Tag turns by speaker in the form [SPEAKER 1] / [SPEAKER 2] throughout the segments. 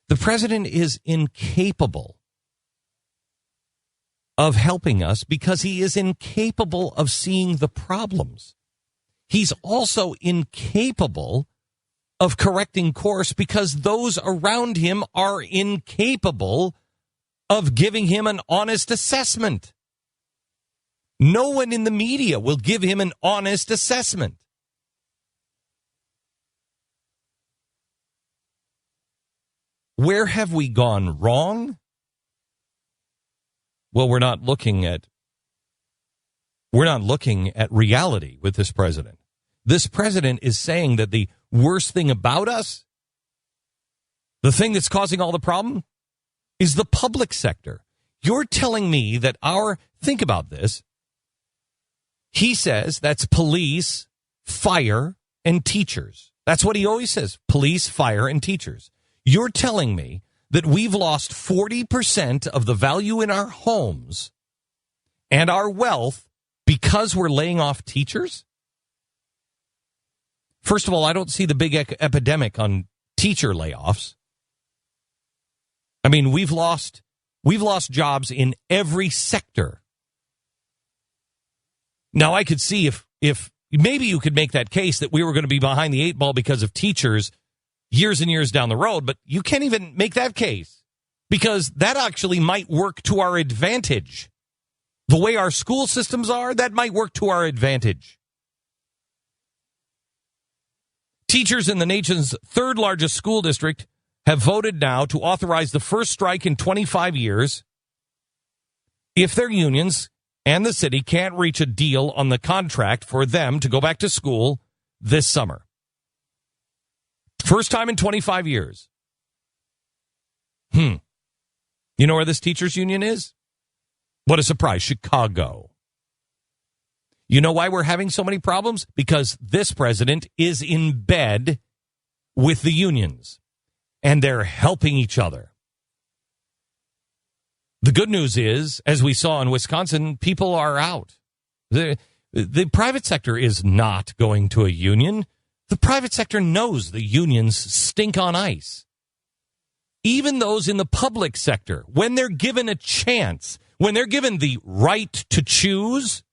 [SPEAKER 1] The president is incapable of helping us because he is incapable of seeing the problems. He's also incapable of correcting course because those around him are incapable of giving him an honest assessment. No one in the media will give him an honest assessment. Where have we gone wrong? Well, we're not looking at reality with this president. This president is saying that the worst thing about us, the thing that's causing all the problem, is the public sector. You're telling me that think about this. He says that's police, fire, and teachers. That's what he always says, police, fire, and teachers. You're telling me that we've lost 40% of the value in our homes and our wealth because we're laying off teachers? First of all, I don't see the big epidemic on teacher layoffs. I mean, we've lost jobs in every sector. Now, I could see if maybe you could make that case that we were going to be behind the eight ball because of teachers years and years down the road, but you can't even make that case because that actually might work to our advantage. The way our school systems are, that might work to our advantage. Teachers in the nation's third largest school district have voted now to authorize the first strike in 25 years if their unions and the city can't reach a deal on the contract for them to go back to school this summer. First time in 25 years. You know where this teachers union is? What a surprise, Chicago. You know why we're having so many problems? Because this president is in bed with the unions, and they're helping each other. The good news is, as we saw in Wisconsin, people are out. The private sector is not going to a union. The private sector knows the unions stink on ice. Even those in the public sector, when they're given a chance, when they're given the right to choose,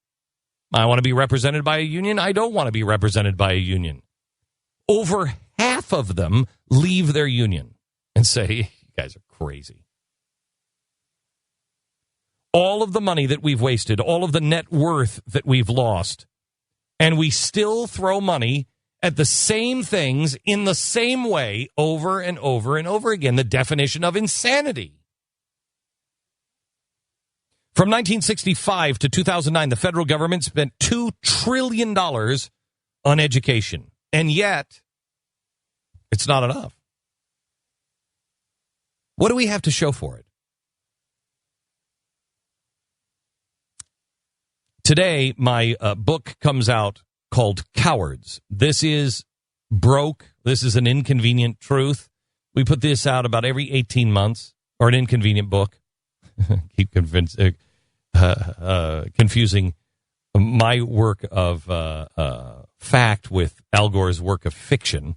[SPEAKER 1] I want to be represented by a union, I don't want to be represented by a union. Over half of them leave their union and say, you guys are crazy. All of the money that we've wasted, all of the net worth that we've lost, and we still throw money at the same things in the same way over and over and over again. The definition of insanity. From 1965 to 2009, the federal government spent $2 trillion on education. And yet, it's not enough. What do we have to show for it? Today, my book comes out called Cowards. This is broke. This is an inconvenient truth. We put this out about every 18 months, or an inconvenient book. Keep confusing my work of fact with Al Gore's work of fiction.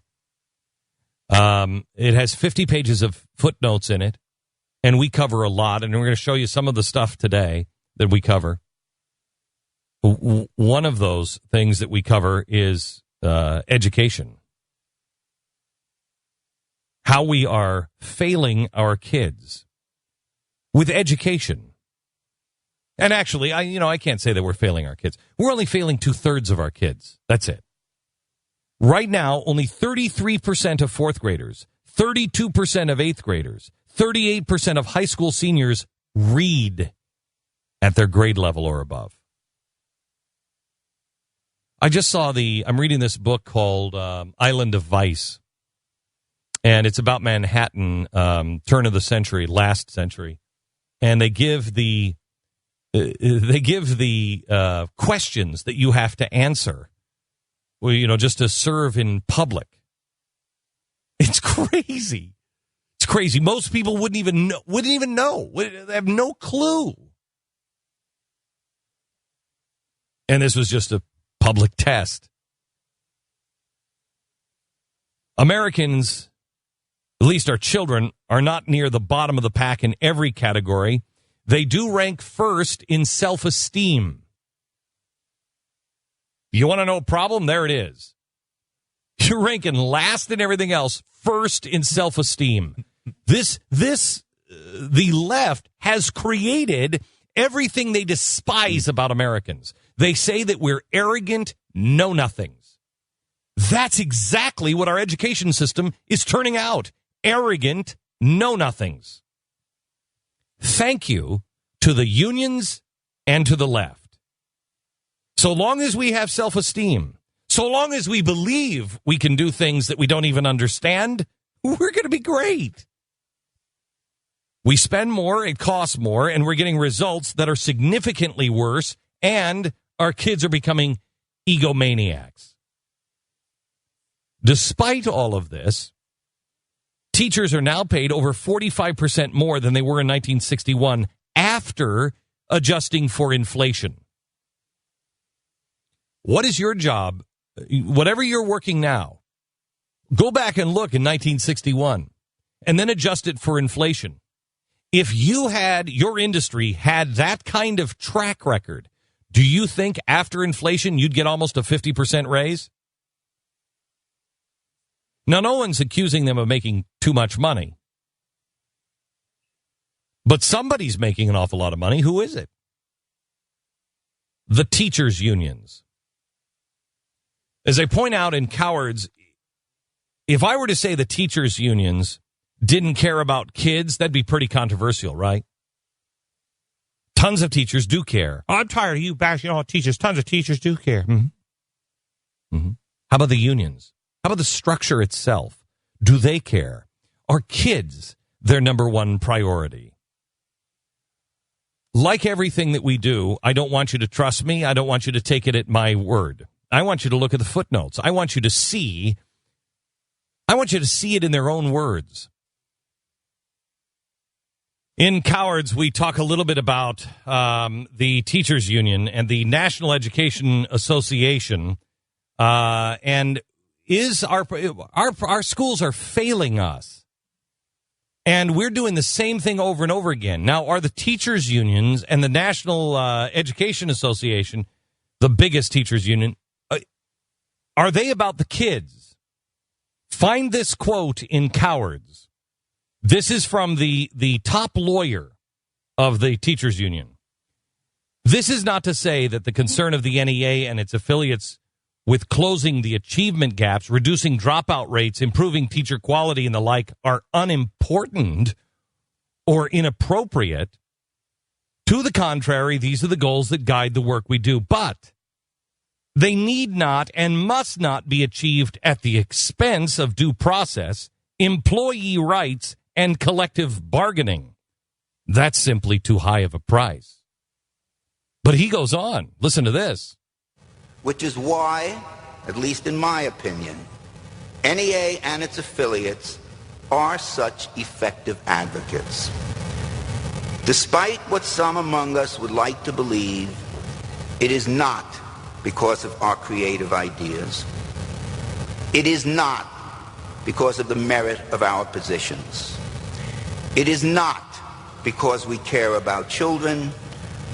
[SPEAKER 1] It has 50 pages of footnotes in it, and we cover a lot, and we're going to show you some of the stuff today that we cover. One of those things that we cover is education. How we are failing our kids with education. And actually, I can't say that we're failing our kids. We're only failing 2/3 of our kids. That's it. Right now, only 33% of fourth graders, 32% of eighth graders, 38% of high school seniors read at their grade level or above. I just saw I'm reading this book called Island of Vice, and it's about Manhattan, turn of the century, last century, and they give the questions that you have to answer, just to serve in public. It's crazy. It's crazy. Most people wouldn't even know. They have no clue. And this was just a public test. Americans At least our children are not near the bottom of the pack in every category. They do rank first in self-esteem. You want to know a problem? There it is. You're ranking last in everything else, first in self-esteem. The left has created everything they despise about Americans. They say that we're arrogant know-nothings. That's exactly what our education system is turning out. Arrogant know-nothings. Thank you to the unions and to the left. So long as we have self-esteem, so long as we believe we can do things that we don't even understand, we're going to be great. We spend more, it costs more, and we're getting results that are significantly worse, and our kids are becoming egomaniacs. Despite all of this, teachers are now paid over 45% more than they were in 1961 after adjusting for inflation. What is your job? Whatever you're working now, go back and look in 1961 and then adjust it for inflation. If your industry had that kind of track record, do you think after inflation you'd get almost a 50% raise? Now, no one's accusing them of making too much money. But somebody's making an awful lot of money. Who is it? The teachers' unions. As I point out in Cowards, if I were to say the teachers' unions didn't care about kids, that'd be pretty controversial, right? Tons of teachers do care.
[SPEAKER 2] I'm tired of you bashing all teachers. Tons of teachers do care.
[SPEAKER 1] Mm-hmm. Mm-hmm. How about the unions? How about the structure itself? Do they care? Are kids their number one priority? Like everything that we do, I don't want you to trust me. I don't want you to take it at my word. I want you to look at the footnotes. I want you to see it in their own words. In Cowards, we talk a little bit about the teachers union and the National Education Association, and is our schools are failing us, and we're doing the same thing over and over again. Now, are the teachers unions and the National Education Association, the biggest teachers union, are they about the kids? Find this quote in Cowards. This is from the top lawyer of the teachers union. This is not to say that the concern of the NEA and its affiliates with closing the achievement gaps, reducing dropout rates, improving teacher quality, and the like are unimportant or inappropriate. To the contrary, these are the goals that guide the work we do. But they need not and must not be achieved at the expense of due process, employee rights, and collective bargaining. That's simply too high of a price. But he goes on. Listen to this.
[SPEAKER 3] Which is why, at least in my opinion, NEA and its affiliates are such effective advocates. Despite what some among us would like to believe, it is not because of our creative ideas. It is not because of the merit of our positions. It is not because we care about children,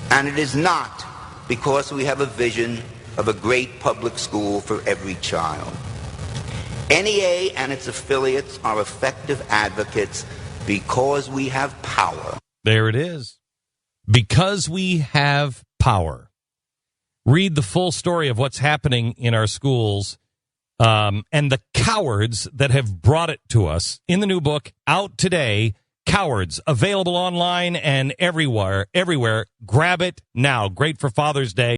[SPEAKER 3] and it is not because we have a vision of a great public school for every child. NEA and its affiliates are effective advocates because we have power.
[SPEAKER 1] There it is. Because we have power. Read the full story of what's happening in our schools and the cowards that have brought it to us in the new book out today. Cowards, available online and everywhere. Grab it now. Great for Father's Day.